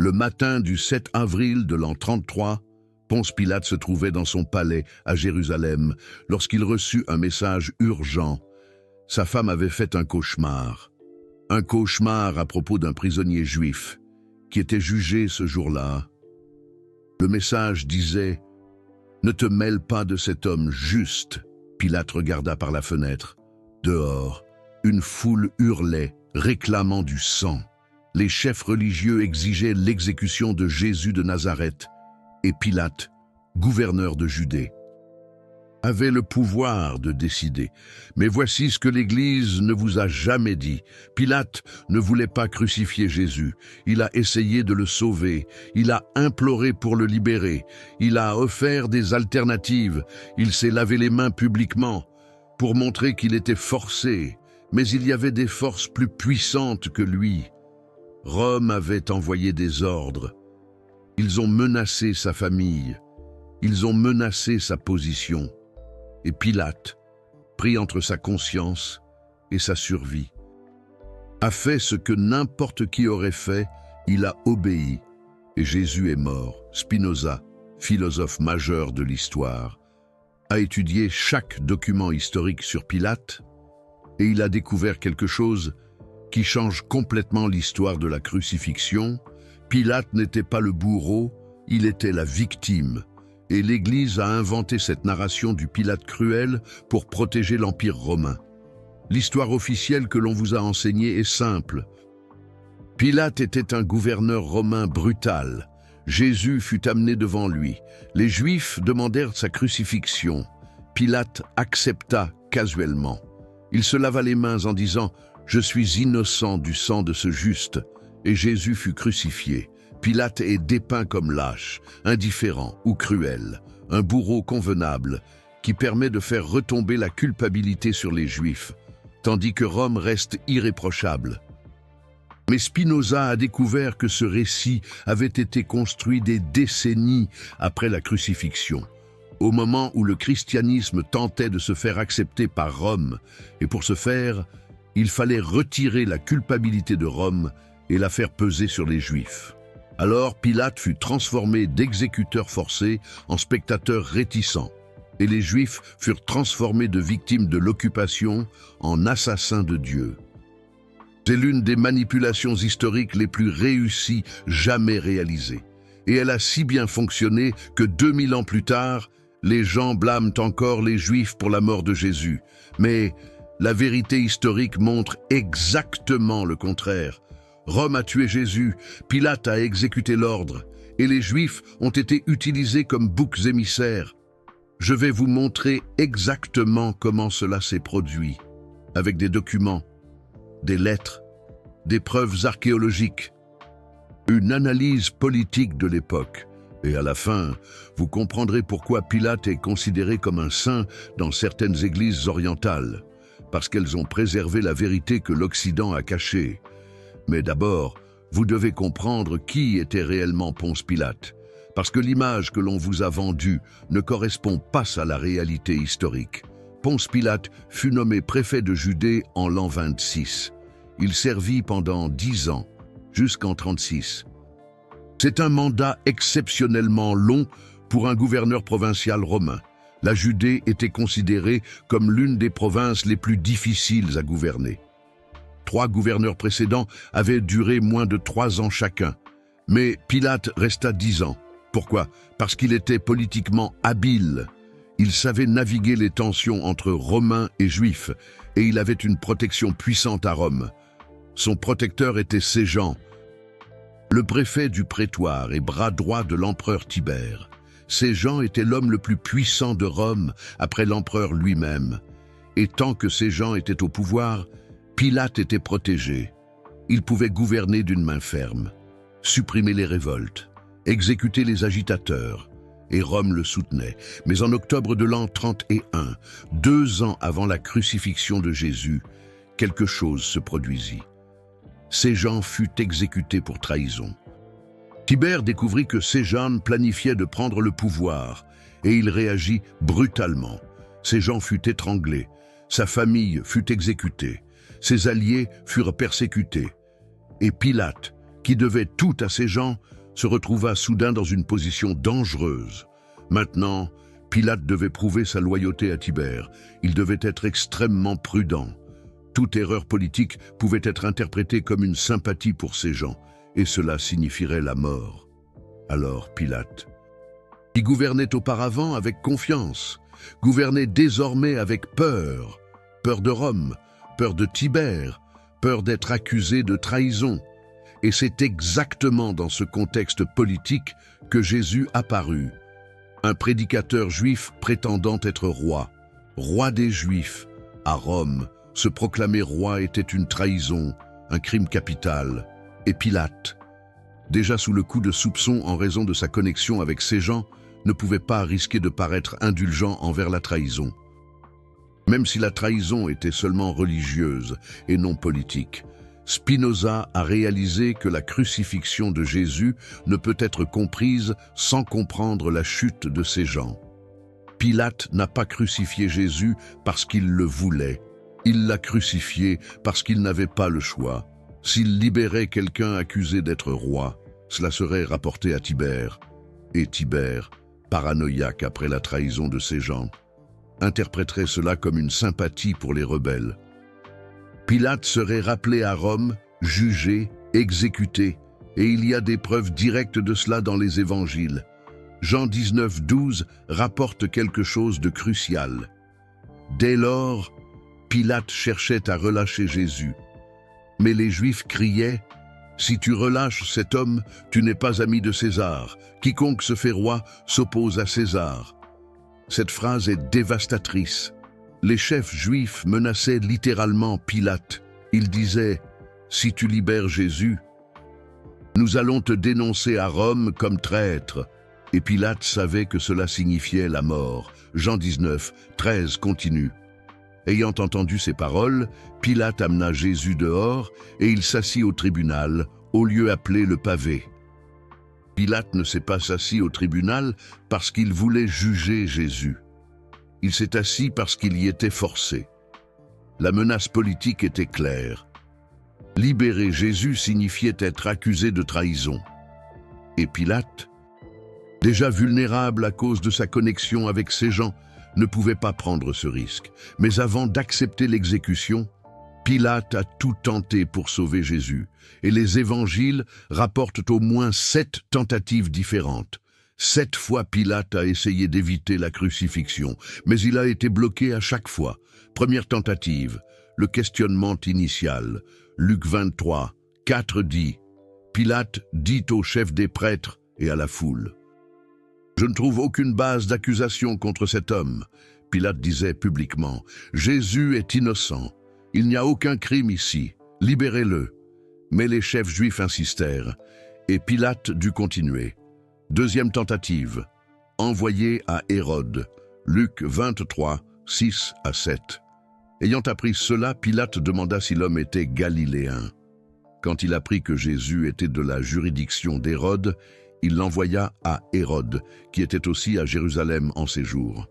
Le matin du 7 avril de l'an 33, Ponce Pilate se trouvait dans son palais à Jérusalem lorsqu'il reçut un message urgent. Sa femme avait fait un cauchemar. Un cauchemar à propos d'un prisonnier juif qui était jugé ce jour-là. Le message disait « Ne te mêle pas de cet homme juste ». Pilate regarda par la fenêtre. Dehors, une foule hurlait, réclamant du sang. Les chefs religieux exigeaient l'exécution de Jésus de Nazareth. Et Pilate, gouverneur de Judée, avait le pouvoir de décider. Mais voici ce que l'Église ne vous a jamais dit. Pilate ne voulait pas crucifier Jésus. Il a essayé de le sauver. Il a imploré pour le libérer. Il a offert des alternatives. Il s'est lavé les mains publiquement pour montrer qu'il était forcé. Mais il y avait des forces plus puissantes que lui. Rome avait envoyé des ordres. Ils ont menacé sa famille. Ils ont menacé sa position. Et Pilate, pris entre sa conscience et sa survie, a fait ce que n'importe qui aurait fait, il a obéi. Et Jésus est mort. Spinoza, philosophe majeur de l'histoire, a étudié chaque document historique sur Pilate et il a découvert quelque chose qui change complètement l'histoire de la crucifixion. Pilate n'était pas le bourreau, il était la victime. Et l'Église a inventé cette narration du Pilate cruel pour protéger l'Empire romain. L'histoire officielle que l'on vous a enseignée est simple. Pilate était un gouverneur romain brutal. Jésus fut amené devant lui. Les Juifs demandèrent sa crucifixion. Pilate accepta casuellement. Il se lava les mains en disant « Je suis innocent du sang de ce juste » et Jésus fut crucifié. Pilate est dépeint comme lâche, indifférent ou cruel, un bourreau convenable qui permet de faire retomber la culpabilité sur les Juifs, tandis que Rome reste irréprochable. Mais Spinoza a découvert que ce récit avait été construit des décennies après la crucifixion, au moment où le christianisme tentait de se faire accepter par Rome, et pour ce faire, il fallait retirer la culpabilité de Rome et la faire peser sur les Juifs. Alors Pilate fut transformé d'exécuteur forcé en spectateur réticent, et les Juifs furent transformés de victimes de l'occupation en assassins de Dieu. C'est l'une des manipulations historiques les plus réussies jamais réalisées. Et elle a si bien fonctionné que 2000 ans plus tard, les gens blâment encore les Juifs pour la mort de Jésus. Mais la vérité historique montre exactement le contraire. Rome a tué Jésus, Pilate a exécuté l'ordre, et les Juifs ont été utilisés comme boucs émissaires. Je vais vous montrer exactement comment cela s'est produit, avec des documents, des lettres, des preuves archéologiques, une analyse politique de l'époque. Et à la fin, vous comprendrez pourquoi Pilate est considéré comme un saint dans certaines églises orientales, parce qu'elles ont préservé la vérité que l'Occident a cachée. Mais d'abord, vous devez comprendre qui était réellement Ponce Pilate, parce que l'image que l'on vous a vendue ne correspond pas à la réalité historique. Ponce Pilate fut nommé préfet de Judée en l'an 26. Il servit pendant 10 ans, jusqu'en 36. C'est un mandat exceptionnellement long pour un gouverneur provincial romain. La Judée était considérée comme l'une des provinces les plus difficiles à gouverner. 3 gouverneurs précédents avaient duré moins de 3 ans chacun. Mais Pilate resta 10 ans. Pourquoi? Parce qu'il était politiquement habile. Il savait naviguer les tensions entre Romains et Juifs, et il avait une protection puissante à Rome. Son protecteur était Séjan, le préfet du prétoire et bras droit de l'empereur Tibère. Séjan était l'homme le plus puissant de Rome après l'empereur lui-même. Et tant que Séjan était au pouvoir, Pilate était protégé. Il pouvait gouverner d'une main ferme, supprimer les révoltes, exécuter les agitateurs, et Rome le soutenait. Mais en octobre de l'an 31, 2 ans avant la crucifixion de Jésus, quelque chose se produisit. Séjan fut exécuté pour trahison. Tibère découvrit que Séjan planifiait de prendre le pouvoir, et il réagit brutalement. Séjan fut étranglé, sa famille fut exécutée, ses alliés furent persécutés. Et Pilate, qui devait tout à ces gens, se retrouva soudain dans une position dangereuse. Maintenant, Pilate devait prouver sa loyauté à Tibère. Il devait être extrêmement prudent. Toute erreur politique pouvait être interprétée comme une sympathie pour ces gens, et cela signifierait la mort. Alors Pilate, qui gouvernait auparavant avec confiance, gouvernait désormais avec peur. Peur de Rome, peur de Tibère, peur d'être accusé de trahison. Et c'est exactement dans ce contexte politique que Jésus apparut. Un prédicateur juif prétendant être roi des Juifs, à Rome. Se proclamer roi était une trahison, un crime capital. Et Pilate, déjà sous le coup de soupçon en raison de sa connexion avec ces gens, ne pouvait pas risquer de paraître indulgent envers la trahison. Même si la trahison était seulement religieuse et non politique, Spinoza a réalisé que la crucifixion de Jésus ne peut être comprise sans comprendre la chute de ces gens. Pilate n'a pas crucifié Jésus parce qu'il le voulait. Il l'a crucifié parce qu'il n'avait pas le choix. S'il libérait quelqu'un accusé d'être roi, cela serait rapporté à Tibère. Et Tibère, paranoïaque après la trahison de ces gens, interpréterait cela comme une sympathie pour les rebelles. Pilate serait rappelé à Rome, jugé, exécuté, et il y a des preuves directes de cela dans les évangiles. Jean 19, 12 rapporte quelque chose de crucial. Dès lors, Pilate cherchait à relâcher Jésus. Mais les Juifs criaient « Si tu relâches cet homme, tu n'es pas ami de César. Quiconque se fait roi s'oppose à César. » Cette phrase est dévastatrice. Les chefs juifs menaçaient littéralement Pilate. Ils disaient « Si tu libères Jésus, nous allons te dénoncer à Rome comme traître. » Et Pilate savait que cela signifiait la mort. Jean 19, 13 continue. Ayant entendu ces paroles, Pilate amena Jésus dehors et il s'assit au tribunal, au lieu appelé le pavé. Pilate ne s'est pas assis au tribunal parce qu'il voulait juger Jésus. Il s'est assis parce qu'il y était forcé. La menace politique était claire. Libérer Jésus signifiait être accusé de trahison. Et Pilate, déjà vulnérable à cause de sa connexion avec ces gens, ne pouvait pas prendre ce risque. Mais avant d'accepter l'exécution, Pilate a tout tenté pour sauver Jésus. Et les évangiles rapportent au moins 7 tentatives différentes. 7 fois Pilate a essayé d'éviter la crucifixion, mais il a été bloqué à chaque fois. Première tentative, le questionnement initial. Luc 23, 4 dit « Pilate dit au chef des prêtres et à la foule. Je ne trouve aucune base d'accusation contre cet homme. » Pilate disait publiquement « Jésus est innocent. Il n'y a aucun crime ici. Libérez-le. » Mais les chefs juifs insistèrent, et Pilate dut continuer. Deuxième tentative, envoyé à Hérode. Luc 23, 6 à 7. Ayant appris cela, Pilate demanda si l'homme était galiléen. Quand il apprit que Jésus était de la juridiction d'Hérode, il l'envoya à Hérode, qui était aussi à Jérusalem en séjour.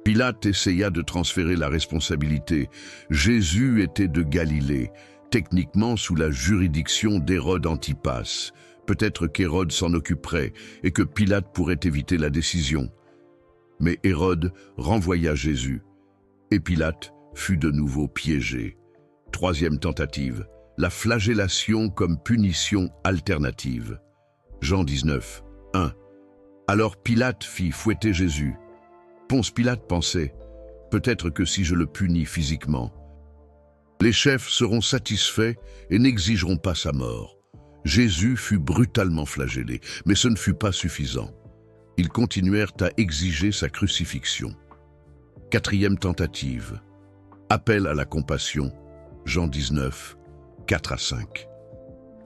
Pilate essaya de transférer la responsabilité. Jésus était de Galilée, techniquement sous la juridiction d'Hérode Antipas. Peut-être qu'Hérode s'en occuperait et que Pilate pourrait éviter la décision. Mais Hérode renvoya Jésus, et Pilate fut de nouveau piégé. Troisième tentative, la flagellation comme punition alternative. Jean 19, 1. Alors Pilate fit fouetter Jésus. Ponce Pilate pensait, peut-être que si je le punis physiquement, les chefs seront satisfaits et n'exigeront pas sa mort. Jésus fut brutalement flagellé, mais ce ne fut pas suffisant. Ils continuèrent à exiger sa crucifixion. Quatrième tentative, appel à la compassion. Jean 19, 4 à 5.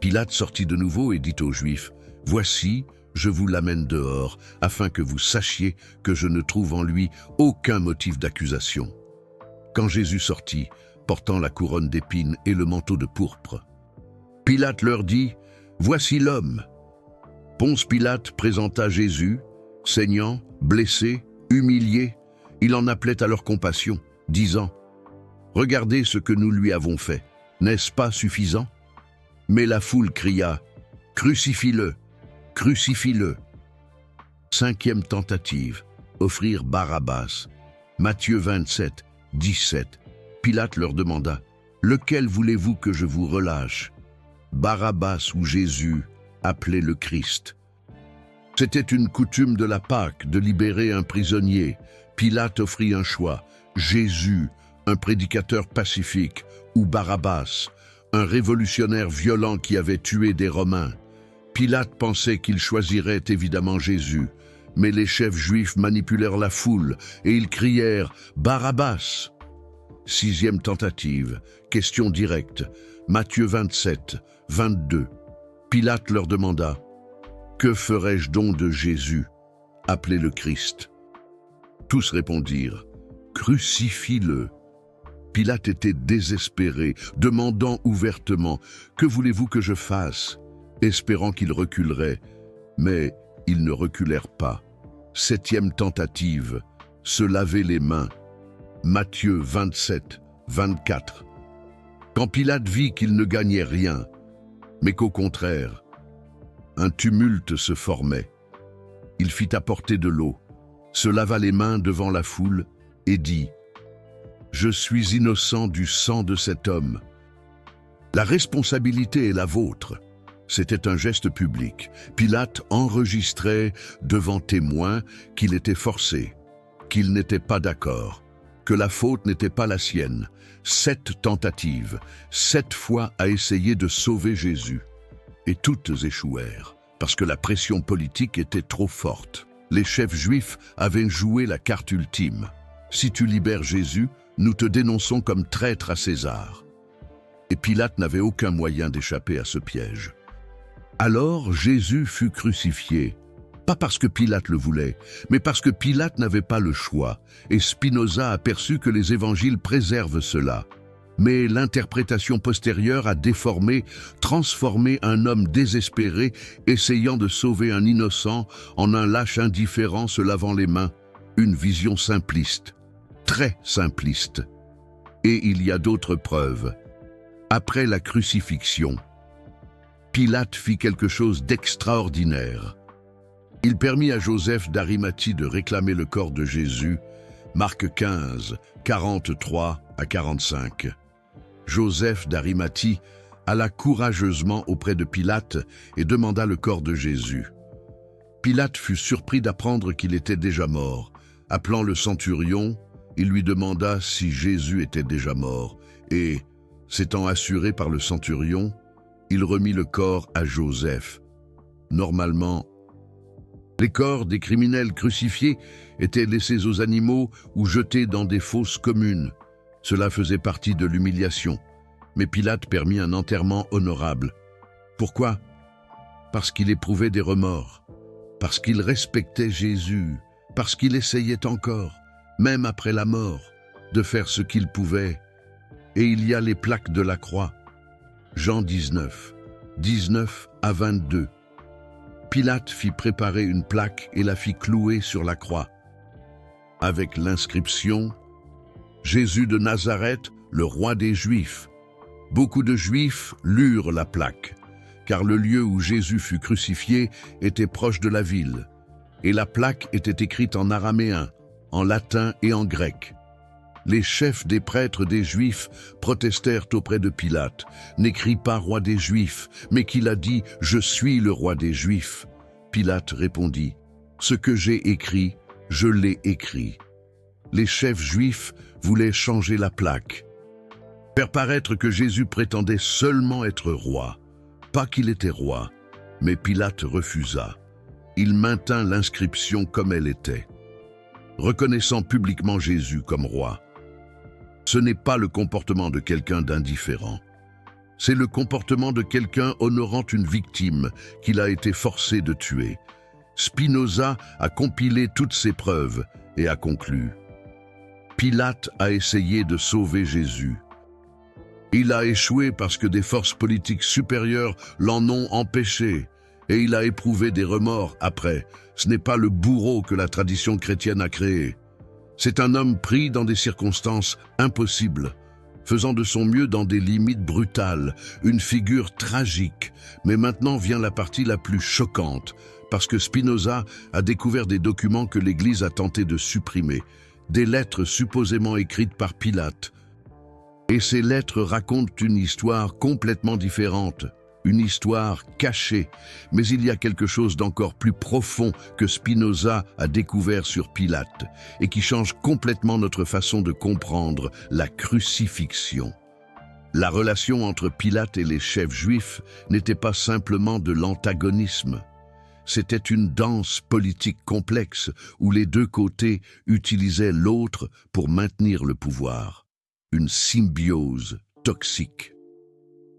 Pilate sortit de nouveau et dit aux Juifs, « Voici, je vous l'amène dehors, afin que vous sachiez que je ne trouve en lui aucun motif d'accusation. » Quand Jésus sortit, portant la couronne d'épines et le manteau de pourpre, Pilate leur dit, « Voici l'homme. » Ponce Pilate présenta Jésus, saignant, blessé, humilié. Il en appelait à leur compassion, disant, « Regardez ce que nous lui avons fait. N'est-ce pas suffisant ?» Mais la foule cria « Crucifie-le! Crucifie-le » Cinquième tentative, offrir Barabbas. Matthieu 27, 17. Pilate leur demanda « Lequel voulez-vous que je vous relâche ?» Barabbas ou Jésus, appelé le Christ. C'était une coutume de la Pâque de libérer un prisonnier. Pilate offrit un choix, Jésus, un prédicateur pacifique, ou Barabbas, un révolutionnaire violent qui avait tué des Romains. Pilate pensait qu'il choisirait évidemment Jésus, mais les chefs juifs manipulèrent la foule et ils crièrent « Barabbas !» Sixième tentative, question directe, Matthieu 27, 22. Pilate leur demanda « Que ferais-je donc de Jésus, appelé le Christ ?» Tous répondirent « Crucifie-le !» Pilate était désespéré, demandant ouvertement « Que voulez-vous que je fasse ?» espérant qu'ils reculeraient, mais ils ne reculèrent pas. Septième tentative, se laver les mains. Matthieu 27, 24. Quand Pilate vit qu'il ne gagnait rien, mais qu'au contraire, un tumulte se formait, il fit apporter de l'eau, se lava les mains devant la foule et dit « Je suis innocent du sang de cet homme. La responsabilité est la vôtre. » C'était un geste public. Pilate enregistrait devant témoins qu'il était forcé, qu'il n'était pas d'accord, que la faute n'était pas la sienne. 7 tentatives, 7 fois à essayer de sauver Jésus. Et toutes échouèrent, parce que la pression politique était trop forte. Les chefs juifs avaient joué la carte ultime. Si tu libères Jésus, nous te dénonçons comme traître à César. Et Pilate n'avait aucun moyen d'échapper à ce piège. Alors Jésus fut crucifié, pas parce que Pilate le voulait, mais parce que Pilate n'avait pas le choix, et Spinoza aperçut que les évangiles préservent cela. Mais l'interprétation postérieure a déformé, transformé un homme désespéré, essayant de sauver un innocent en un lâche indifférent se lavant les mains. Une vision simpliste, très simpliste. Et il y a d'autres preuves. Après la crucifixion, Pilate fit quelque chose d'extraordinaire. Il permit à Joseph d'Arimathie de réclamer le corps de Jésus, Marc 15, 43 à 45. Joseph d'Arimathie alla courageusement auprès de Pilate et demanda le corps de Jésus. Pilate fut surpris d'apprendre qu'il était déjà mort. Appelant le centurion, il lui demanda si Jésus était déjà mort et, s'étant assuré par le centurion, il remit le corps à Joseph. Normalement, les corps des criminels crucifiés étaient laissés aux animaux ou jetés dans des fosses communes. Cela faisait partie de l'humiliation. Mais Pilate permit un enterrement honorable. Pourquoi? Parce qu'il éprouvait des remords, parce qu'il respectait Jésus, parce qu'il essayait encore, même après la mort, de faire ce qu'il pouvait. Et il y a les plaques de la croix. Jean 19, 19 à 22. Pilate fit préparer une plaque et la fit clouer sur la croix, avec l'inscription « Jésus de Nazareth, le roi des Juifs ». Beaucoup de Juifs lurent la plaque, car le lieu où Jésus fut crucifié était proche de la ville, et la plaque était écrite en araméen, en latin et en grec. Les chefs des prêtres des Juifs protestèrent auprès de Pilate. « N'écris pas roi des Juifs, mais qu'il a dit « Je suis le roi des Juifs ». Pilate répondit « Ce que j'ai écrit, je l'ai écrit ». Les chefs juifs voulaient changer la plaque, faire paraître que Jésus prétendait seulement être roi, pas qu'il était roi, mais Pilate refusa. Il maintint l'inscription comme elle était, reconnaissant publiquement Jésus comme roi. Ce n'est pas le comportement de quelqu'un d'indifférent. C'est le comportement de quelqu'un honorant une victime qu'il a été forcé de tuer. Spinoza a compilé toutes ces preuves et a conclu. Pilate a essayé de sauver Jésus. Il a échoué parce que des forces politiques supérieures l'en ont empêché, et il a éprouvé des remords après. Ce n'est pas le bourreau que la tradition chrétienne a créé. C'est un homme pris dans des circonstances impossibles, faisant de son mieux dans des limites brutales, une figure tragique. Mais maintenant vient la partie la plus choquante, parce que Spinoza a découvert des documents que l'Église a tenté de supprimer, des lettres supposément écrites par Pilate. Et ces lettres racontent une histoire complètement différente, une histoire cachée. Mais il y a quelque chose d'encore plus profond que Spinoza a découvert sur Pilate et qui change complètement notre façon de comprendre la crucifixion. La relation entre Pilate et les chefs juifs n'était pas simplement de l'antagonisme. C'était une danse politique complexe où les deux côtés utilisaient l'autre pour maintenir le pouvoir. Une symbiose toxique.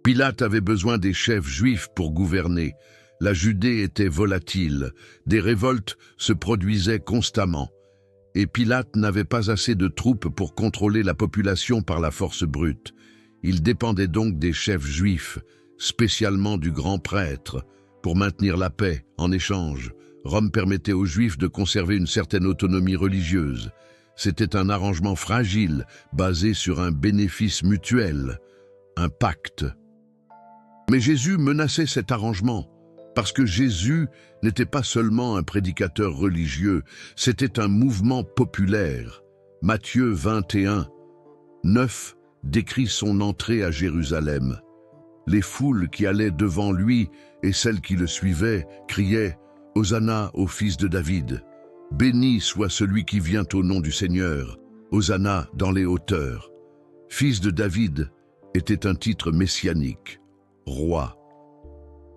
Pilate avait besoin des chefs juifs pour gouverner. La Judée était volatile, des révoltes se produisaient constamment. Et Pilate n'avait pas assez de troupes pour contrôler la population par la force brute. Il dépendait donc des chefs juifs, spécialement du grand prêtre, pour maintenir la paix. En échange, Rome permettait aux Juifs de conserver une certaine autonomie religieuse. C'était un arrangement fragile, basé sur un bénéfice mutuel, un pacte. Mais Jésus menaçait cet arrangement, parce que Jésus n'était pas seulement un prédicateur religieux, c'était un mouvement populaire. Matthieu 21, 9 décrit son entrée à Jérusalem. Les foules qui allaient devant lui et celles qui le suivaient criaient « Hosanna au fils de David ». Béni soit celui qui vient au nom du Seigneur, Hosanna dans les hauteurs. Fils de David était un titre messianique, roi.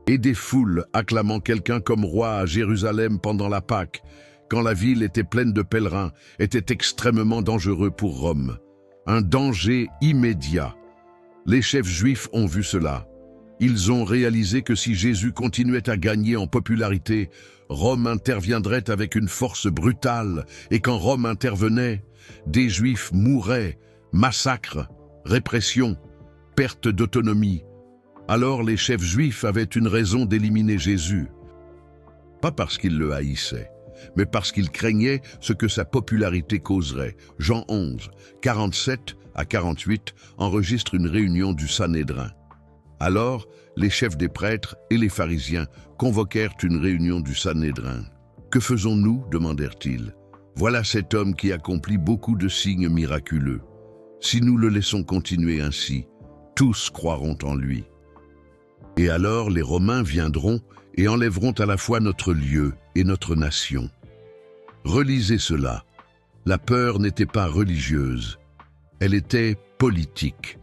Et des foules acclamant quelqu'un comme roi à Jérusalem pendant la Pâque, quand la ville était pleine de pèlerins, était extrêmement dangereux pour Rome. Un danger immédiat. Les chefs juifs ont vu cela. Ils ont réalisé que si Jésus continuait à gagner en popularité, Rome interviendrait avec une force brutale, et quand Rome intervenait, des Juifs mouraient, massacres, répression, perte d'autonomie. Alors les chefs juifs avaient une raison d'éliminer Jésus. Pas parce qu'ils le haïssaient, mais parce qu'ils craignaient ce que sa popularité causerait. Jean 11, 47 à 48 enregistre une réunion du Sanhédrin. Alors, les chefs des prêtres et les pharisiens convoquèrent une réunion du Sanhédrin. « Que faisons-nous » demandèrent-ils. « Voilà cet homme qui accomplit beaucoup de signes miraculeux. Si nous le laissons continuer ainsi, tous croiront en lui. Et alors les Romains viendront et enlèveront à la fois notre lieu et notre nation. » Relisez cela. La peur n'était pas religieuse, elle était politique.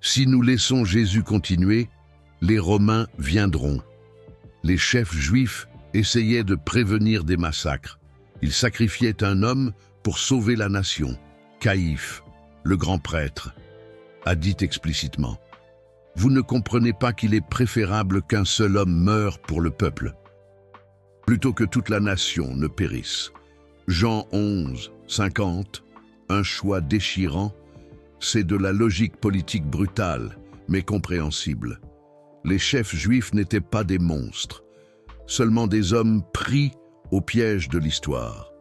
Si nous laissons Jésus continuer, les Romains viendront. Les chefs juifs essayaient de prévenir des massacres. Ils sacrifiaient un homme pour sauver la nation. Caïphe, le grand prêtre, a dit explicitement « Vous ne comprenez pas qu'il est préférable qu'un seul homme meure pour le peuple, plutôt que toute la nation ne périsse. » Jean 11, 50, un choix déchirant. C'est de la logique politique brutale, mais compréhensible. Les chefs juifs n'étaient pas des monstres, seulement des hommes pris au piège de l'histoire.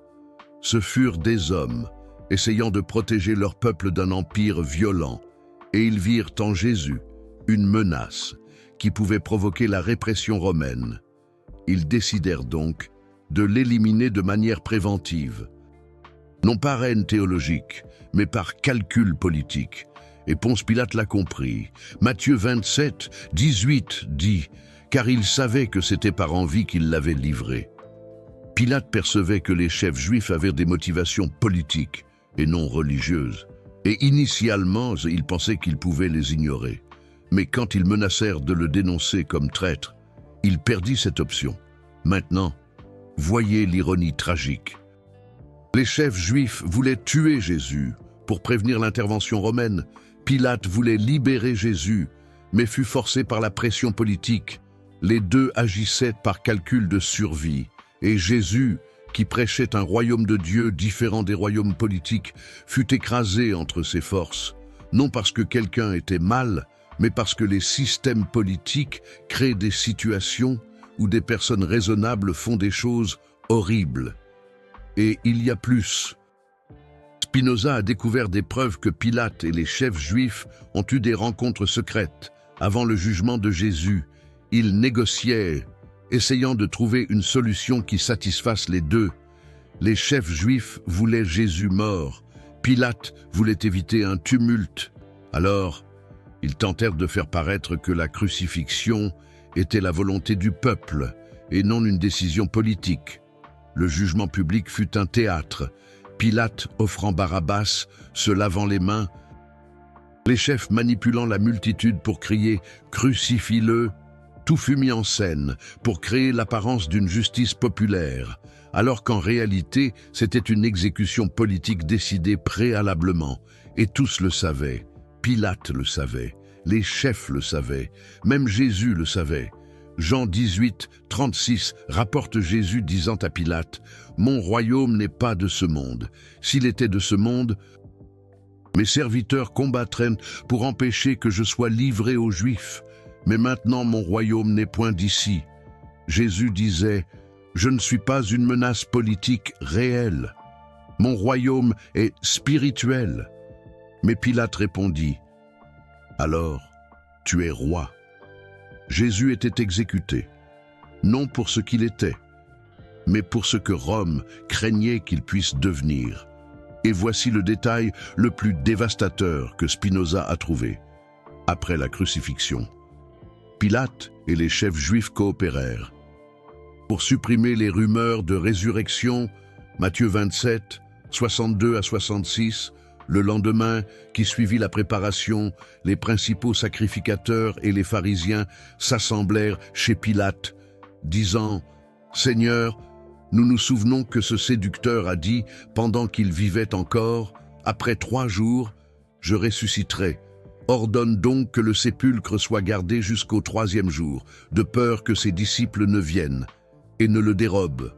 Ce furent des hommes, essayant de protéger leur peuple d'un empire violent, et ils virent en Jésus une menace qui pouvait provoquer la répression romaine. Ils décidèrent donc de l'éliminer de manière préventive. Non par haine théologique, mais par calcul politique. Et Ponce Pilate l'a compris. Matthieu 27, 18 dit « Car il savait que c'était par envie qu'il l'avait livré. » Pilate percevait que les chefs juifs avaient des motivations politiques et non religieuses. Et initialement, il pensait qu'il pouvait les ignorer. Mais quand ils menacèrent de le dénoncer comme traître, il perdit cette option. Maintenant, voyez l'ironie tragique. Les chefs juifs voulaient tuer Jésus pour prévenir l'intervention romaine. Pilate voulait libérer Jésus, mais fut forcé par la pression politique. Les deux agissaient par calcul de survie. Et Jésus, qui prêchait un royaume de Dieu différent des royaumes politiques, fut écrasé entre ces forces. Non parce que quelqu'un était mal, mais parce que les systèmes politiques créent des situations où des personnes raisonnables font des choses horribles. Et il y a plus. Spinoza a découvert des preuves que Pilate et les chefs juifs ont eu des rencontres secrètes. Avant le jugement de Jésus, ils négociaient, essayant de trouver une solution qui satisfasse les deux. Les chefs juifs voulaient Jésus mort. Pilate voulait éviter un tumulte. Alors, ils tentèrent de faire paraître que la crucifixion était la volonté du peuple et non une décision politique. Le jugement public fut un théâtre. Pilate offrant Barabbas, se lavant les mains, les chefs manipulant la multitude pour crier « Crucifie-le », tout fut mis en scène pour créer l'apparence d'une justice populaire, alors qu'en réalité, c'était une exécution politique décidée préalablement, et tous le savaient. Pilate le savait, les chefs le savaient, même Jésus le savait. Jean 18, 36 rapporte Jésus disant à Pilate « Mon royaume n'est pas de ce monde. S'il était de ce monde, mes serviteurs combattraient pour empêcher que je sois livré aux Juifs. Mais maintenant mon royaume n'est point d'ici. » Jésus disait « Je ne suis pas une menace politique réelle. Mon royaume est spirituel. » Mais Pilate répondit « Alors, tu es roi. » Jésus était exécuté, non pour ce qu'il était, mais pour ce que Rome craignait qu'il puisse devenir. Et voici le détail le plus dévastateur que Spinoza a trouvé. Après la crucifixion, Pilate et les chefs juifs coopérèrent. Pour supprimer les rumeurs de résurrection, Matthieu 27, 62 à 66, le lendemain, qui suivit la préparation, les principaux sacrificateurs et les pharisiens s'assemblèrent chez Pilate, disant « Seigneur, nous nous souvenons que ce séducteur a dit, pendant qu'il vivait encore, « Après 3 jours, je ressusciterai. Ordonne donc que le sépulcre soit gardé jusqu'au 3e jour, de peur que ses disciples ne viennent et ne le dérobent.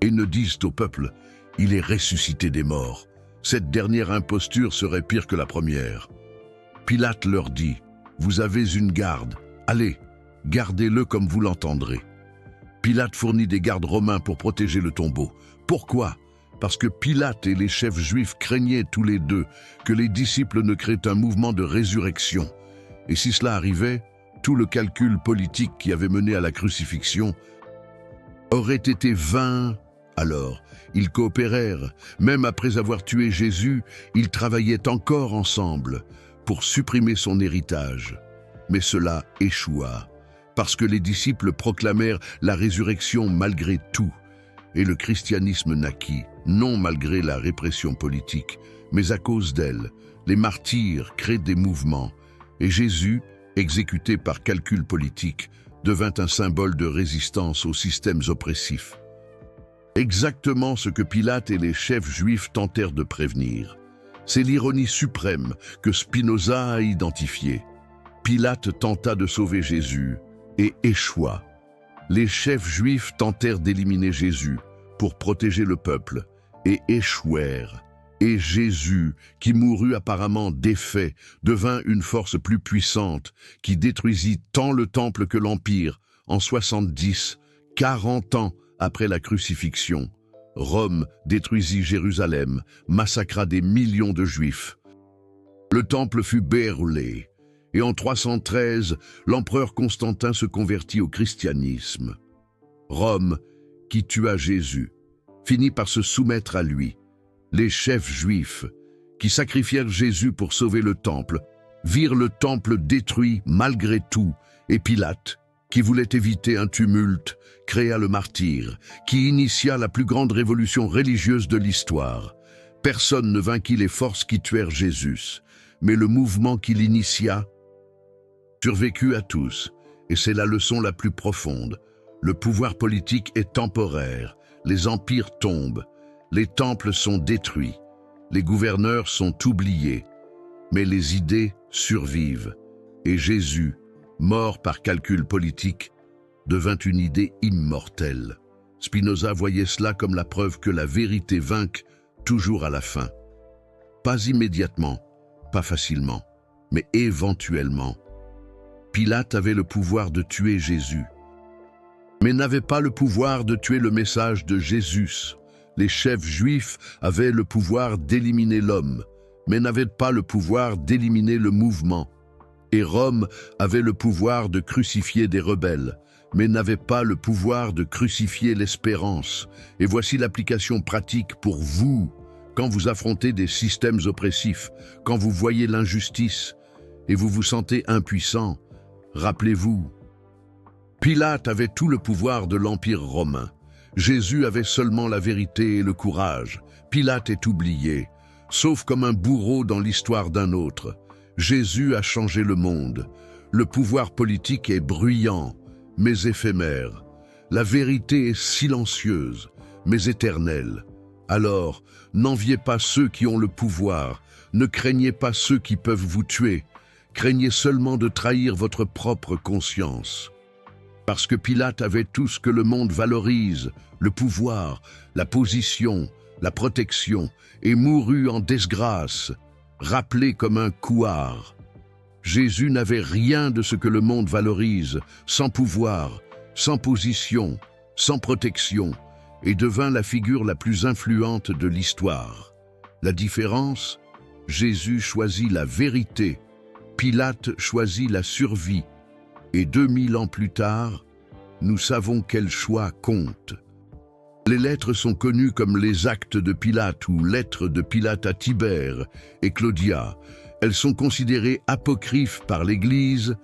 Et ne disent au peuple, « Il est ressuscité des morts. » Cette dernière imposture serait pire que la première. Pilate leur dit, « Vous avez une garde. Allez, gardez-le comme vous l'entendrez. » Pilate fournit des gardes romains pour protéger le tombeau. Pourquoi ? Parce que Pilate et les chefs juifs craignaient tous les deux que les disciples ne créent un mouvement de résurrection. Et si cela arrivait, tout le calcul politique qui avait mené à la crucifixion aurait été vain. Alors, ils coopérèrent. Même après avoir tué Jésus, ils travaillaient encore ensemble pour supprimer son héritage. Mais cela échoua, parce que les disciples proclamèrent la résurrection malgré tout. Et le christianisme naquit, non malgré la répression politique, mais à cause d'elle. Les martyrs créent des mouvements, et Jésus, exécuté par calcul politique, devint un symbole de résistance aux systèmes oppressifs. Exactement ce que Pilate et les chefs juifs tentèrent de prévenir. C'est l'ironie suprême que Spinoza a identifiée. Pilate tenta de sauver Jésus et échoua. Les chefs juifs tentèrent d'éliminer Jésus pour protéger le peuple et échouèrent. Et Jésus, qui mourut apparemment défait, devint une force plus puissante qui détruisit tant le temple que l'empire en 70, 40 ans après la crucifixion. Rome détruisit Jérusalem, massacra des millions de Juifs. Le temple fut brûlé, et en 313, l'empereur Constantin se convertit au christianisme. Rome, qui tua Jésus, finit par se soumettre à lui. Les chefs juifs, qui sacrifièrent Jésus pour sauver le temple, virent le temple détruit malgré tout, et Pilate, qui voulait éviter un tumulte, créa le martyre, qui initia la plus grande révolution religieuse de l'histoire. Personne ne vainquit les forces qui tuèrent Jésus, mais le mouvement qui l'initia survécut à tous, et c'est la leçon la plus profonde. Le pouvoir politique est temporaire, les empires tombent, les temples sont détruits, les gouverneurs sont oubliés, mais les idées survivent, et Jésus, mort par calcul politique, devint une idée immortelle. Spinoza voyait cela comme la preuve que la vérité vainque toujours à la fin. Pas immédiatement, pas facilement, mais éventuellement. Pilate avait le pouvoir de tuer Jésus, mais n'avait pas le pouvoir de tuer le message de Jésus, Les chefs juifs avaient le pouvoir d'éliminer l'homme, mais n'avaient pas le pouvoir d'éliminer le mouvement. Et Rome avait le pouvoir de crucifier des rebelles, mais n'avait pas le pouvoir de crucifier l'espérance. Et voici l'application pratique pour vous, quand vous affrontez des systèmes oppressifs, quand vous voyez l'injustice et vous vous sentez impuissant. Rappelez-vous, Pilate avait tout le pouvoir de l'Empire romain. Jésus avait seulement la vérité et le courage. Pilate est oublié, sauf comme un bourreau dans l'histoire d'un autre. Jésus a changé le monde. Le pouvoir politique est bruyant, mais éphémère. La vérité est silencieuse, mais éternelle. Alors, n'enviez pas ceux qui ont le pouvoir, ne craignez pas ceux qui peuvent vous tuer, craignez seulement de trahir votre propre conscience. Parce que Pilate avait tout ce que le monde valorise, le pouvoir, la position, la protection, et mourut en disgrâce, rappelé comme un couard. Jésus n'avait rien de ce que le monde valorise, sans pouvoir, sans position, sans protection, et devint la figure la plus influente de l'histoire. La différence? Jésus choisit la vérité, Pilate choisit la survie, et 2000 ans plus tard, nous savons quel choix compte. Les lettres sont connues comme les actes de Pilate ou lettres de Pilate à Tibère et Claudia. Elles sont considérées apocryphes par l'Église,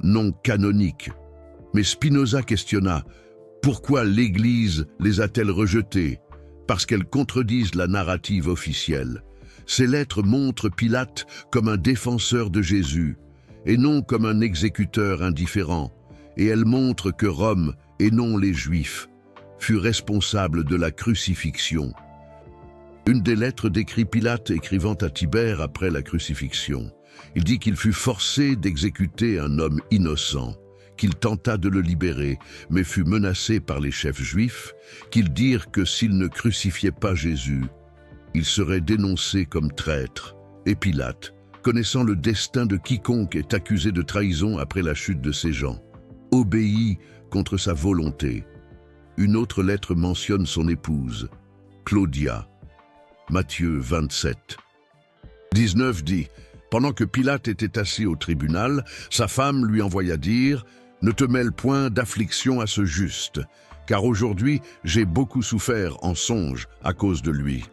non canoniques. Mais Spinoza questionna « Pourquoi l'Église les a-t-elle rejetées ?» Parce qu'elles contredisent la narrative officielle. Ces lettres montrent Pilate comme un défenseur de Jésus, et non comme un exécuteur indifférent, et elles montrent que Rome, et non les Juifs, fut responsable de la crucifixion. Une des lettres décrit Pilate écrivant à Tibère après la crucifixion. Il dit qu'il fut forcé d'exécuter un homme innocent, qu'il tenta de le libérer, mais fut menacé par les chefs juifs, qu'ils dirent que s'il ne crucifiait pas Jésus, il serait dénoncé comme traître. Et Pilate, connaissant le destin de quiconque est accusé de trahison après la chute de ses gens, obéit contre sa volonté. Une autre lettre mentionne son épouse, Claudia. Matthieu 27. 19 dit, pendant que Pilate était assis au tribunal, sa femme lui envoya dire, « Ne te mêle point d'affliction à ce juste, car aujourd'hui j'ai beaucoup souffert en songe à cause de lui. »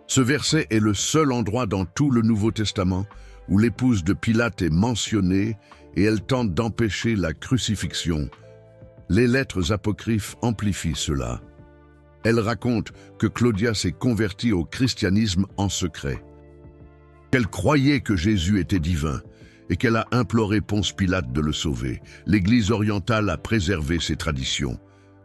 Ce verset est le seul endroit dans tout le Nouveau Testament où l'épouse de Pilate est mentionnée et elle tente d'empêcher la crucifixion. Les lettres apocryphes amplifient cela. Elle raconte que Claudia s'est convertie au christianisme en secret, qu'elle croyait que Jésus était divin et qu'elle a imploré Ponce Pilate de le sauver. L'Église orientale a préservé ces traditions.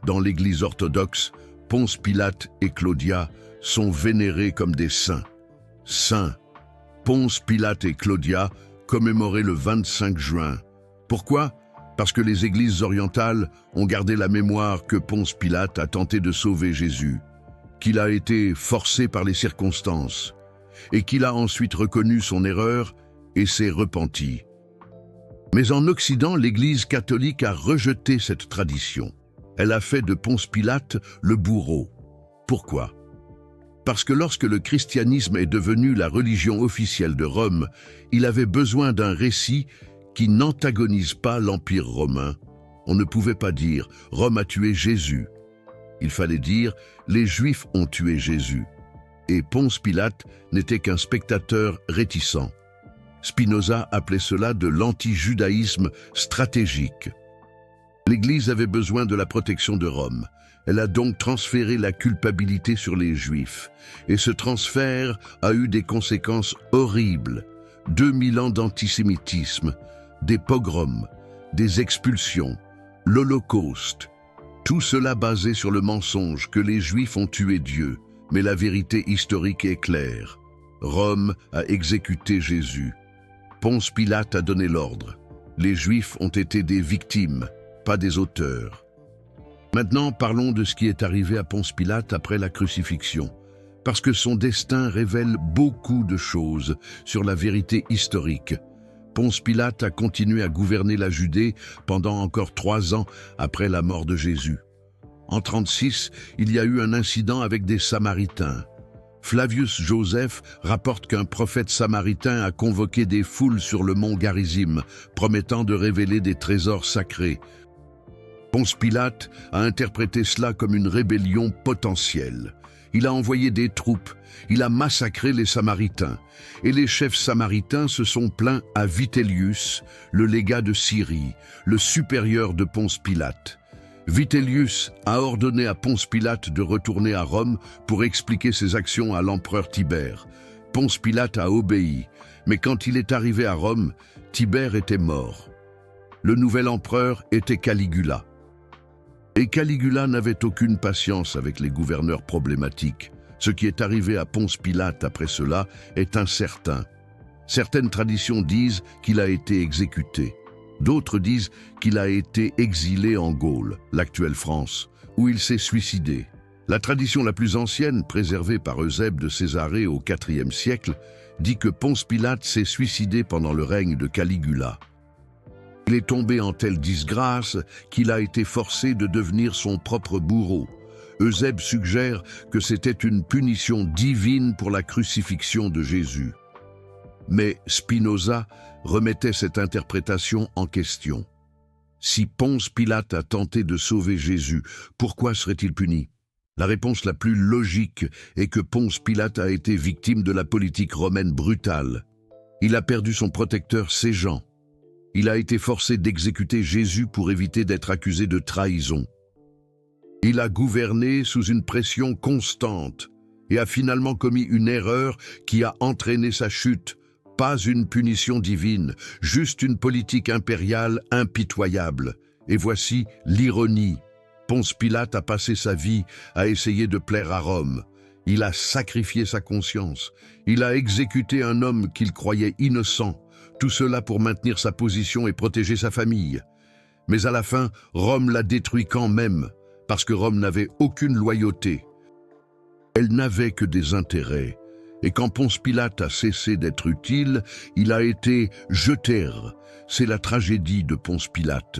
Dans l'Église orthodoxe, Ponce Pilate et Claudia sont vénérés comme des saints. Saints. Ponce Pilate et Claudia commémorés le 25 juin. Pourquoi? Parce que les églises orientales ont gardé la mémoire que Ponce Pilate a tenté de sauver Jésus, qu'il a été forcé par les circonstances, et qu'il a ensuite reconnu son erreur et s'est repenti. Mais en Occident, l'Église catholique a rejeté cette tradition. Elle a fait de Ponce Pilate le bourreau. Pourquoi? Parce que lorsque le christianisme est devenu la religion officielle de Rome, il avait besoin d'un récit qui n'antagonise pas l'Empire romain. On ne pouvait pas dire « Rome a tué Jésus ». Il fallait dire « Les Juifs ont tué Jésus ». Et Ponce Pilate n'était qu'un spectateur réticent. Spinoza appelait cela de l'anti-judaïsme stratégique. L'Église avait besoin de la protection de Rome. Elle a donc transféré la culpabilité sur les Juifs. Et ce transfert a eu des conséquences horribles. 2000 ans d'antisémitisme, des pogroms, des expulsions, l'Holocauste. Tout cela basé sur le mensonge que les Juifs ont tué Dieu. Mais la vérité historique est claire. Rome a exécuté Jésus. Ponce Pilate a donné l'ordre. Les Juifs ont été des victimes, pas des auteurs. Maintenant, parlons de ce qui est arrivé à Ponce Pilate après la crucifixion, parce que son destin révèle beaucoup de choses sur la vérité historique. Ponce Pilate a continué à gouverner la Judée pendant encore 3 ans après la mort de Jésus. En 36, il y a eu un incident avec des Samaritains. Flavius Joseph rapporte qu'un prophète samaritain a convoqué des foules sur le mont Garizim, promettant de révéler des trésors sacrés. Ponce Pilate a interprété cela comme une rébellion potentielle. Il a envoyé des troupes, il a massacré les Samaritains, et les chefs samaritains se sont plaints à Vitellius, le légat de Syrie, le supérieur de Ponce Pilate. Vitellius a ordonné à Ponce Pilate de retourner à Rome pour expliquer ses actions à l'empereur Tibère. Ponce Pilate a obéi, mais quand il est arrivé à Rome, Tibère était mort. Le nouvel empereur était Caligula. Et Caligula n'avait aucune patience avec les gouverneurs problématiques. Ce qui est arrivé à Ponce Pilate après cela est incertain. Certaines traditions disent qu'il a été exécuté. D'autres disent qu'il a été exilé en Gaule, l'actuelle France, où il s'est suicidé. La tradition la plus ancienne, préservée par Eusèbe de Césarée au IVe siècle, dit que Ponce Pilate s'est suicidé pendant le règne de Caligula. Il est tombé en telle disgrâce qu'il a été forcé de devenir son propre bourreau. Eusèbe suggère que c'était une punition divine pour la crucifixion de Jésus. Mais Spinoza remettait cette interprétation en question. Si Ponce Pilate a tenté de sauver Jésus, pourquoi serait-il puni? La réponse la plus logique est que Ponce Pilate a été victime de la politique romaine brutale. Il a perdu son protecteur Séjan. Il a été forcé d'exécuter Jésus pour éviter d'être accusé de trahison. Il a gouverné sous une pression constante et a finalement commis une erreur qui a entraîné sa chute. Pas une punition divine, juste une politique impériale impitoyable. Et voici l'ironie. Ponce Pilate a passé sa vie à essayer de plaire à Rome. Il a sacrifié sa conscience. Il a exécuté un homme qu'il croyait innocent. Tout cela pour maintenir sa position et protéger sa famille. Mais à la fin, Rome l'a détruit quand même, parce que Rome n'avait aucune loyauté. Elle n'avait que des intérêts. Et quand Ponce Pilate a cessé d'être utile, il a été jeté. C'est la tragédie de Ponce Pilate.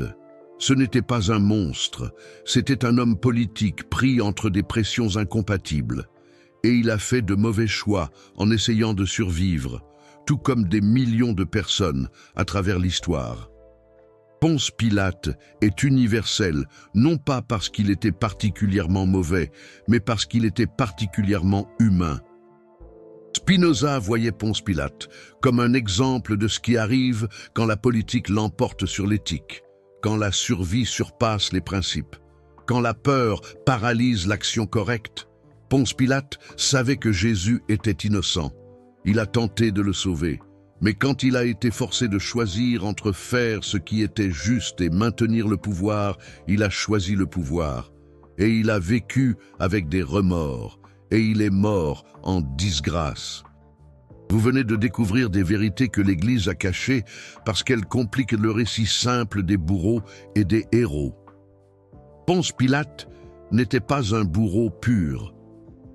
Ce n'était pas un monstre, c'était un homme politique pris entre des pressions incompatibles. Et il a fait de mauvais choix en essayant de survivre, tout comme des millions de personnes à travers l'histoire. Ponce Pilate est universel, non pas parce qu'il était particulièrement mauvais, mais parce qu'il était particulièrement humain. Spinoza voyait Ponce Pilate comme un exemple de ce qui arrive quand la politique l'emporte sur l'éthique, quand la survie surpasse les principes, quand la peur paralyse l'action correcte. Ponce Pilate savait que Jésus était innocent. Il a tenté de le sauver, mais quand il a été forcé de choisir entre faire ce qui était juste et maintenir le pouvoir, il a choisi le pouvoir. Et il a vécu avec des remords. Et il est mort en disgrâce. Vous venez de découvrir des vérités que l'Église a cachées parce qu'elles compliquent le récit simple des bourreaux et des héros. Ponce Pilate n'était pas un bourreau pur.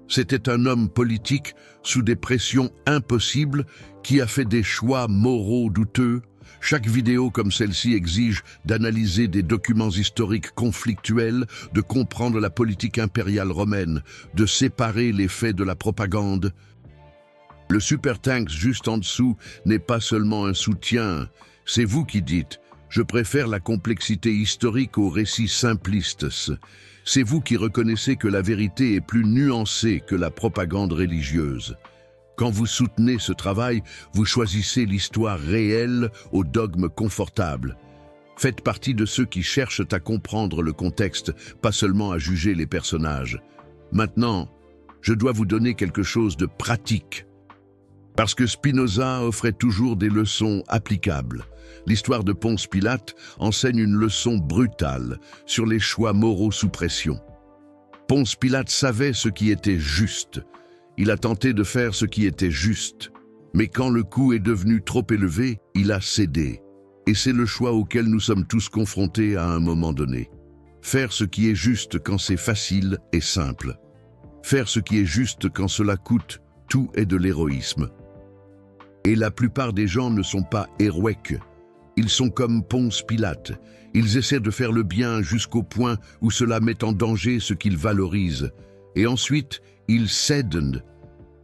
C'était un homme politique sous des pressions impossibles qui a fait des choix moraux douteux. Chaque vidéo comme celle-ci exige d'analyser des documents historiques conflictuels, de comprendre la politique impériale romaine, de séparer les faits de la propagande. Le Super Tanks juste en dessous n'est pas seulement un soutien, c'est vous qui dites « Je préfère la complexité historique au récit simpliste ». C'est vous qui reconnaissez que la vérité est plus nuancée que la propagande religieuse. Quand vous soutenez ce travail, vous choisissez l'histoire réelle au dogme confortable. Faites partie de ceux qui cherchent à comprendre le contexte, pas seulement à juger les personnages. Maintenant, je dois vous donner quelque chose de pratique. Parce que Spinoza offrait toujours des leçons applicables. L'histoire de Ponce Pilate enseigne une leçon brutale sur les choix moraux sous pression. Ponce Pilate savait ce qui était juste. Il a tenté de faire ce qui était juste. Mais quand le coût est devenu trop élevé, il a cédé. Et c'est le choix auquel nous sommes tous confrontés à un moment donné. Faire ce qui est juste quand c'est facile et simple. Faire ce qui est juste quand cela coûte, tout est de l'héroïsme. Et la plupart des gens ne sont pas héroïques. Ils sont comme Ponce Pilate. Ils essaient de faire le bien jusqu'au point où cela met en danger ce qu'ils valorisent. Et ensuite, ils cèdent.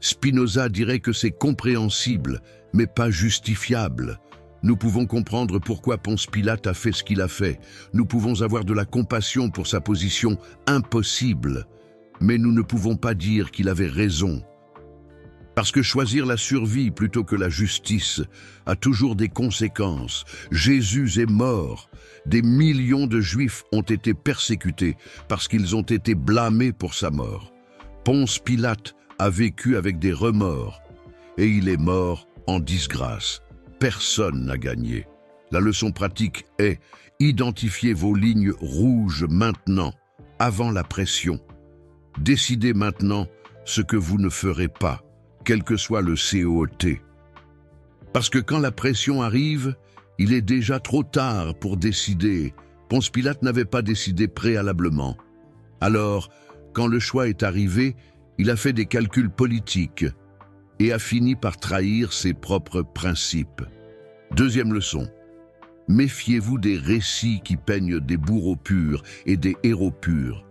Spinoza dirait que c'est compréhensible, mais pas justifiable. Nous pouvons comprendre pourquoi Ponce Pilate a fait ce qu'il a fait. Nous pouvons avoir de la compassion pour sa position impossible. Mais nous ne pouvons pas dire qu'il avait raison. Parce que choisir la survie plutôt que la justice a toujours des conséquences. Jésus est mort. Des millions de Juifs ont été persécutés parce qu'ils ont été blâmés pour sa mort. Ponce Pilate a vécu avec des remords et il est mort en disgrâce. Personne n'a gagné. La leçon pratique est identifiez vos lignes rouges maintenant, avant la pression. Décidez maintenant ce que vous ne ferez pas, quel que soit le COT. Parce que quand la pression arrive, il est déjà trop tard pour décider. Ponce Pilate n'avait pas décidé préalablement. Alors, quand le choix est arrivé, il a fait des calculs politiques et a fini par trahir ses propres principes. Deuxième leçon. Méfiez-vous des récits qui peignent des bourreaux purs et des héros purs.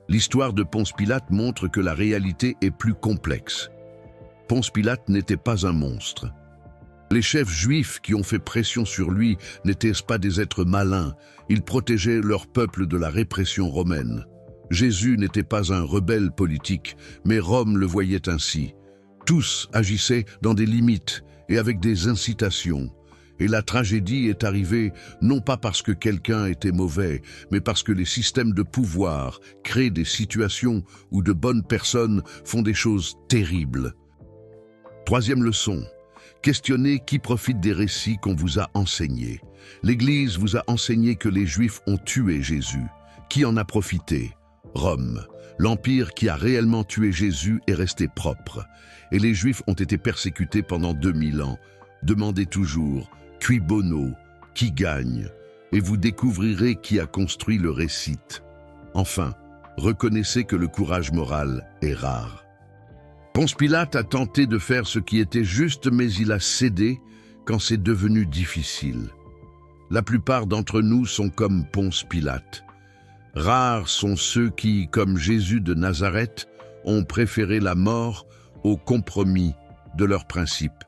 L'histoire de Ponce Pilate montre que la réalité est plus complexe. Ponce Pilate n'était pas un monstre. Les chefs juifs qui ont fait pression sur lui n'étaient pas des êtres malins. Ils protégeaient leur peuple de la répression romaine. Jésus n'était pas un rebelle politique, mais Rome le voyait ainsi. Tous agissaient dans des limites et avec des incitations. Et la tragédie est arrivée non pas parce que quelqu'un était mauvais, mais parce que les systèmes de pouvoir créent des situations où de bonnes personnes font des choses terribles. Troisième leçon. Questionnez qui profite des récits qu'on vous a enseignés. L'Église vous a enseigné que les Juifs ont tué Jésus. Qui en a profité? Rome. L'empire qui a réellement tué Jésus est resté propre. Et les Juifs ont été persécutés pendant 2000 ans. Demandez toujours, cui bono, qui gagne? Et vous découvrirez qui a construit le récit. Enfin, reconnaissez que le courage moral est rare. Ponce Pilate a tenté de faire ce qui était juste, mais il a cédé quand c'est devenu difficile. La plupart d'entre nous sont comme Ponce Pilate. Rares sont ceux qui, comme Jésus de Nazareth, ont préféré la mort au compromis de leurs principes.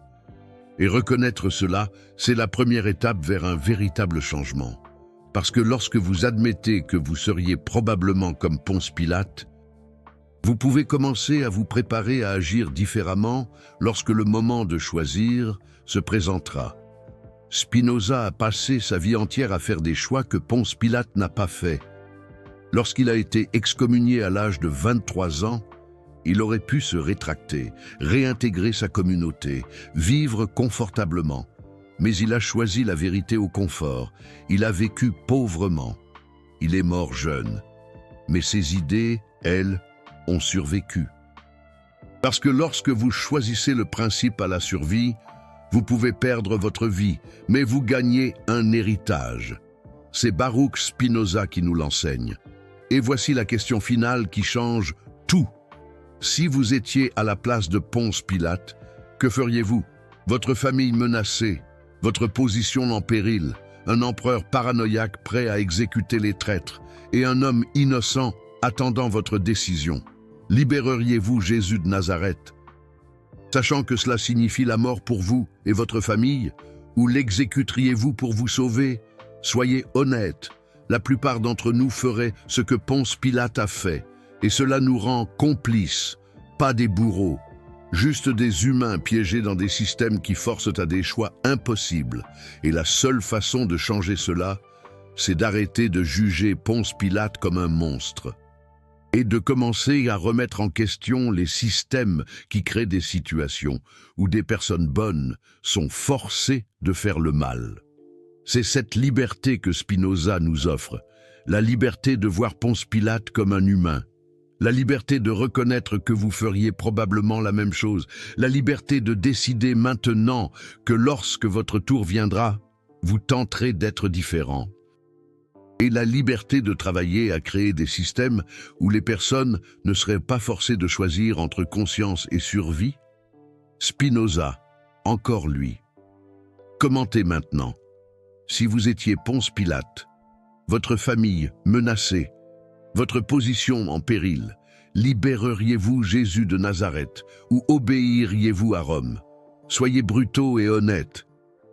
Et reconnaître cela, c'est la première étape vers un véritable changement. Parce que lorsque vous admettez que vous seriez probablement comme Ponce Pilate, vous pouvez commencer à vous préparer à agir différemment lorsque le moment de choisir se présentera. Spinoza a passé sa vie entière à faire des choix que Ponce Pilate n'a pas fait. Lorsqu'il a été excommunié à l'âge de 23 ans, il aurait pu se rétracter, réintégrer sa communauté, vivre confortablement. Mais il a choisi la vérité au confort. Il a vécu pauvrement. Il est mort jeune. Mais ses idées, elles, ont survécu. Parce que lorsque vous choisissez le principe à la survie, vous pouvez perdre votre vie, mais vous gagnez un héritage. C'est Baruch Spinoza qui nous l'enseigne. Et voici la question finale qui change tout. Si vous étiez à la place de Ponce Pilate, que feriez-vous? Votre famille menacée, votre position en péril, un empereur paranoïaque prêt à exécuter les traîtres et un homme innocent attendant votre décision. Libéreriez-vous Jésus de Nazareth, sachant que cela signifie la mort pour vous et votre famille, ou l'exécuteriez-vous pour vous sauver? Soyez honnête, la plupart d'entre nous feraient ce que Ponce Pilate a fait, et cela nous rend complices, pas des bourreaux, juste des humains piégés dans des systèmes qui forcent à des choix impossibles. Et la seule façon de changer cela, c'est d'arrêter de juger Ponce Pilate comme un monstre, et de commencer à remettre en question les systèmes qui créent des situations où des personnes bonnes sont forcées de faire le mal. C'est cette liberté que Spinoza nous offre, la liberté de voir Ponce Pilate comme un humain, la liberté de reconnaître que vous feriez probablement la même chose, la liberté de décider maintenant que lorsque votre tour viendra, vous tenterez d'être différent. Et la liberté de travailler à créer des systèmes où les personnes ne seraient pas forcées de choisir entre conscience et survie. Spinoza, encore lui. Commentez maintenant. Si vous étiez Ponce Pilate, votre famille menacée, votre position en péril, libéreriez-vous Jésus de Nazareth ou obéiriez-vous à Rome? Soyez brutaux et honnêtes.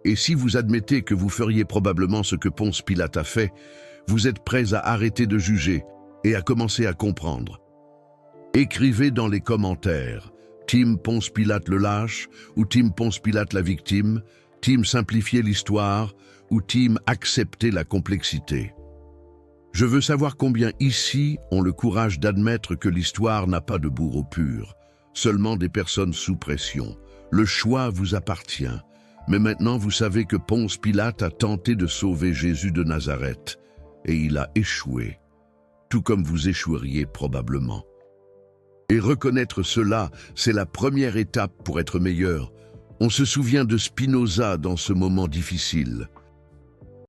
Et si vous admettez que vous feriez probablement ce que Ponce Pilate a fait, vous êtes prêts à arrêter de juger et à commencer à comprendre. Écrivez dans les commentaires, Team Ponce Pilate le lâche ou Team Ponce Pilate la victime, Team simplifier l'histoire ou Team accepter la complexité. Je veux savoir combien ici ont le courage d'admettre que l'histoire n'a pas de bourreau pur, seulement des personnes sous pression. Le choix vous appartient, mais maintenant vous savez que Ponce Pilate a tenté de sauver Jésus de Nazareth, et il a échoué, tout comme vous échoueriez probablement. Et reconnaître cela, c'est la première étape pour être meilleur. On se souvient de Spinoza dans ce moment difficile.